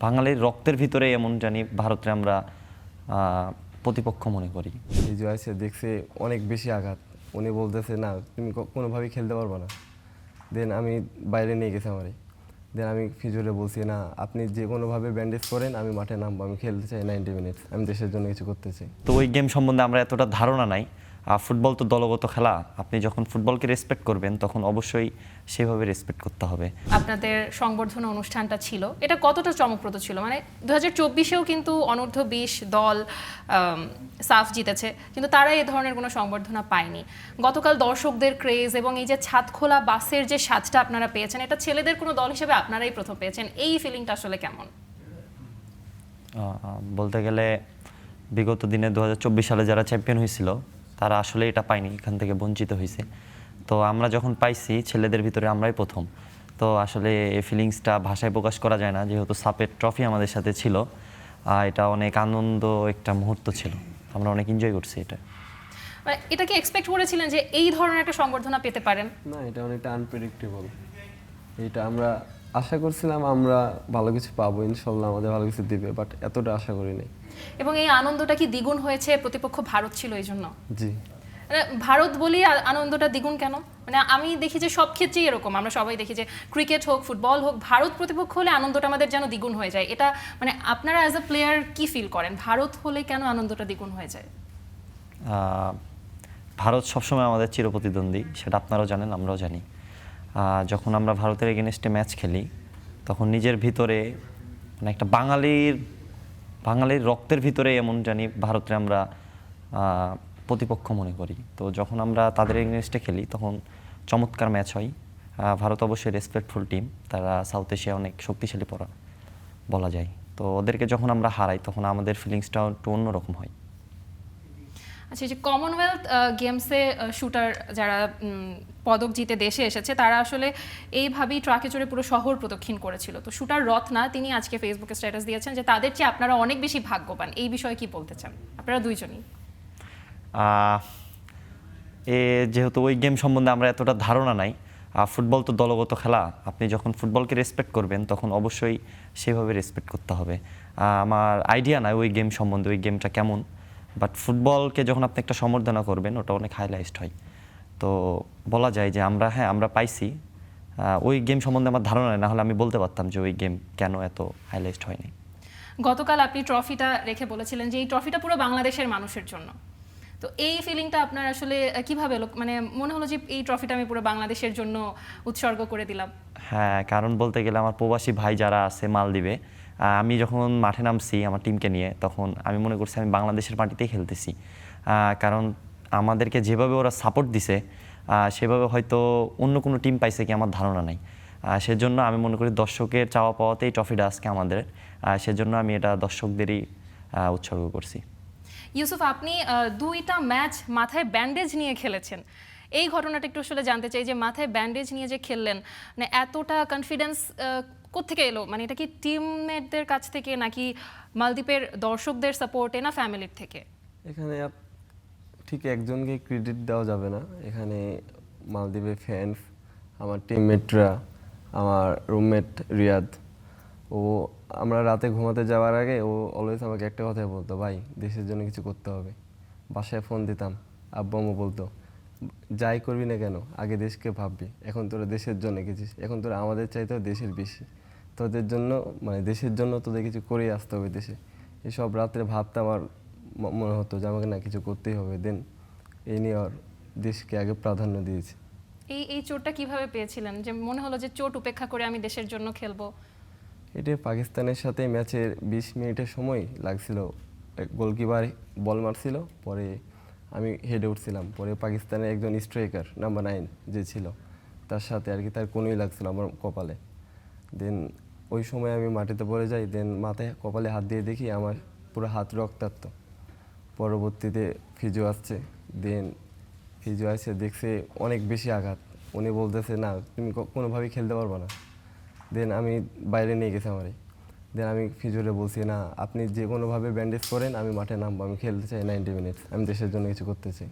বাঙালির রক্তের ভিতরে এমন জানি ভারতকে আমরা প্রতিপক্ষ মনে করি। এই যে আছে দেখছে অনেক বেশি আঘাত, উনি বলতেছে না তুমি কোনোভাবেই খেলতে পারবে না। দেন আমি বাইরে নিয়ে গেছি আমারে। দেন আমি ফিজিওরে বলছি না আপনি যে কোনোভাবে ব্যান্ডেজ করেন, আমি মাঠে নামবো, আমি খেলতে চাই 90 মিনিটস, আমি দেশের জন্য কিছু করতে চাই। তো ওই গেম সম্বন্ধে আমরা এতটা ধারণা নাই। ফুটবল তো দলগত খেলা, আপনি যখন ফুটবলকে রেসপেক্ট করবেন তখন অবশ্যই সেভাবে রেসপেক্ট করতে হবে। আপনাদের সংবর্ধনা অনুষ্ঠানটা ছিল, এটা কতটা চমকপ্রদ ছিল? মানে 2024-এও কিন্তু অনূর্ধ্ব 20 দল সাফ জিতেছে, কিন্তু তারা এই ধরনের কোনো সংবর্ধনা পায়নি। গতকাল দর্শকদের ক্রেজ এবং এই যে ছাদখোলা বাসের যে সাজটা আপনারা পেয়েছেন, এটা ছেলেদের কোনো দল হিসেবে আপনারাই প্রথম পেয়েছেন, এই ফিলিংটা আসলে কেমন? বলতে গেলে বিগত দিনে 2024 সালে যারা চ্যাম্পিয়ন হয়েছিল তারা আসলে এটা পায়নি, এখান থেকে বঞ্চিত হয়েছে। তো আমরা যখন পাইছি ছেলেদের ভিতরে আমরাই প্রথম। তো আসলে এই ফিলিংসটা ভাষায় প্রকাশ করা যায় না, যেহেতু সাপের ট্রফি আমাদের সাথে ছিল। এটা অনেক আনন্দ একটা মুহূর্ত ছিল, আমরা অনেক এনজয় করছি এটা। এটা কি এক্সপেক্ট করেছিলেন যে এই ধরনের একটা সংবর্ধনা পেতে পারেন? না, এটা অনেকটা আনপ্রেডিক্টেবল। এটা আমরা আশা করছিলাম আমরা ভালো কিছু পাবো, ইনশাল্লাহ আমাদের ভালো কিছু দিবে, বাট এতটা আশা করিনি। এবং এই আনন্দটা কি দ্বিগুণ হয়েছে? প্রতিপক্ষ ভারত ছিল এই জন্য? জি, মানে ভারত বলি আনন্দটা দ্বিগুণ কেন? মানে আমি দেখি যে সব ক্ষেত্রেই এরকম, আমরা সবাই দেখি যে ক্রিকেট হোক ফুটবল হোক, ভারত প্রতিপক্ষ হলে আনন্দটা আমাদের যেন দ্বিগুণ হয়ে যায়। এটা মানে আপনারা অ্যাজ আ প্লেয়ার কি ফিল করেন, ভারত হলে কেন আনন্দটা দ্বিগুণ হয়ে যায়? ভারত সবসময় আমাদের চিরপ্রতিদ্বন্দ্বী, সেটা আপনারাও জানেন, আমরাও জানি। যখন আমরা ভারতের এগেনস্টে ম্যাচ খেলি তখন নিজের ভিতরে মানে একটা বাঙালির রক্তের ভিতরে এমন জানি ভারতকে আমরা প্রতিপক্ষ মনে করি। তো যখন আমরা তাদের এগেনস্টে খেলি তখন চমৎকার ম্যাচ হয়। ভারত অবশ্যই রেসপেক্টফুল টিম, তারা সাউথ এশিয়া অনেক শক্তিশালী বলা যায়। তো ওদেরকে যখন আমরা হারাই তখন আমাদের ফিলিংসটাও একটু অন্যরকম হয়। আচ্ছা, এই যে কমনওয়েলথ গেমসে শুটার যারা পদক জিতে দেশে এসেছে তারা আসলে এইভাবেই ট্রাকে চড়ে পুরো শহর প্রদক্ষিণ করেছিল। তো শুটার রত্না তিনি আজকে ফেসবুকে স্ট্যাটাস দিয়েছেন যে তাদের চেয়ে আপনারা অনেক বেশি ভাগ্যবান। এই বিষয়ে কি বলতে চান আপনারা দুইজনই? যেহেতু ওই গেম সম্বন্ধে আমরা এতটা ধারণা নাই, ফুটবল তো দলগত খেলা, আপনি যখন ফুটবলকে রেসপেক্ট করবেন তখন অবশ্যই সেভাবে রেসপেক্ট করতে হবে। আমার আইডিয়া নাই ওই গেম সম্বন্ধে, ওই গেমটা কেমন, বাট ফুটবলকে যখন আপনি একটা সম্বর্ধনা করবেন ওটা অনেক হাইলাইট হয়। তো বলা যায় যে আমরা পাইছি। ওই গেম সম্বন্ধে আমার ধারণা নেই, না হলে আমি বলতে পারতাম যে ওই গেম কেন এত হাইলাইট হয়নি। গতকাল আপনি ট্রফিটা রেখে বলেছিলেন যে এই ট্রফিটা পুরো বাংলাদেশের মানুষের জন্য। তো এই ফিলিংটা আপনার আসলে কিভাবে মানে মনে হলো যে এই ট্রফিটা আমি পুরো বাংলাদেশের জন্য উৎসর্গ করে দিলাম? হ্যাঁ, কারণ বলতে গেলে আমার প্রবাসী ভাই যারা আছে মালদ্বীপে, আমি যখন মাঠে নামছি আমার টিমকে নিয়ে তখন আমি মনে করছি আমি বাংলাদেশের মাটিতেই খেলতেছি। কারণ আমাদেরকে যেভাবে ওরা সাপোর্ট দিছে সেভাবে হয়তো অন্য কোনো টিম পাইছে কি আমার ধারণা নাই। সেজন্য আমি মনে করি দর্শকের চাওয়া পাওয়াতেই ট্রফিটা আজকে আমাদের, সেজন্য আমি এটা দর্শকদেরই উৎসর্গ করছি। ইউসুফ, আপনি 2টা ম্যাচ মাথায় ব্যান্ডেজ নিয়ে খেলেছেন, এই ঘটনাটা একটু আসলে জানতে চাই যে মাথায় ব্যান্ডেজ নিয়ে যে খেললেন, মানে এতটা কনফিডেন্স কোত্থেকে এলো? মানে এটা কি টিমমেটদের কাছ থেকে নাকি মালদ্বীপের দর্শকদের সাপোর্টে না ফ্যামিলির থেকে? এখানে ঠিক একজনকে ক্রেডিট দেওয়া যাবে না। এখানে মালদ্বীপের ফ্যান্স, আমার টিমমেটরা, আমার রুমমেট রিয়াদ, ও আমরা রাতে ঘুমাতে যাওয়ার আগে ও অলওয়েজ আমাকে একটা কথাই বলতো, ভাই দেশের জন্য কিছু করতে হবে। বাসায় ফোন দিতাম, আব্বু আম্মু বলতো যাই করবি না কেন আগে দেশকে ভাববি, এখন তোরা দেশের জন্য গেছিস, এখন তোরা আমাদের চাইতেও দেশের বেশি, তোদের জন্য মানে দেশের জন্য তোদের কিছু করেই আসতে হবে দেশে। এসব রাত্রে ভাবতাম আর মনে হতো যে আমাকে না কিছু করতেই হবে। দেন এই নিয়ে আর দেশকে আগে প্রাধান্য দিয়েছি। এই চোটটা কিভাবে পেয়েছিলেন যে মনে হলো যে চোট উপেক্ষা করে আমি দেশের জন্য খেলবো? এটা পাকিস্তানের সাথে ম্যাচের 20 মিনিটের সময় লাগছিল, গোলকিপার বল মারছিল, পরে আমি হেডে উঠছিলাম, পরে পাকিস্তানের একজন স্ট্রাইকার নাম্বার 9 যে ছিল তার সাথে আর কি তার কোনোই লাগছিল আমার কপালে। দেন ওই সময় আমি মাটিতে পড়ে যাই, দেন মাথায় কপালে হাত দিয়ে দেখি আমার পুরো হাত রক্তাক্ত। পরবর্তীতে ফিজিও আসছে, দেন ফিজিও আসছে দেখছে অনেক বেশি আঘাত, উনি বলতেছে না তুমি কোনোভাবেই খেলতে পারবে না। দেন আমি বাইরে নিয়ে গেছি আমারে। দেন আমি ফিজিওরে বলছি না আপনি যে কোনোভাবে ব্যান্ডেজ করেন, আমি মাঠে নামবো, আমি খেলতে চাই 90 মিনিটস, আমি দেশের জন্য কিছু করতে চাই।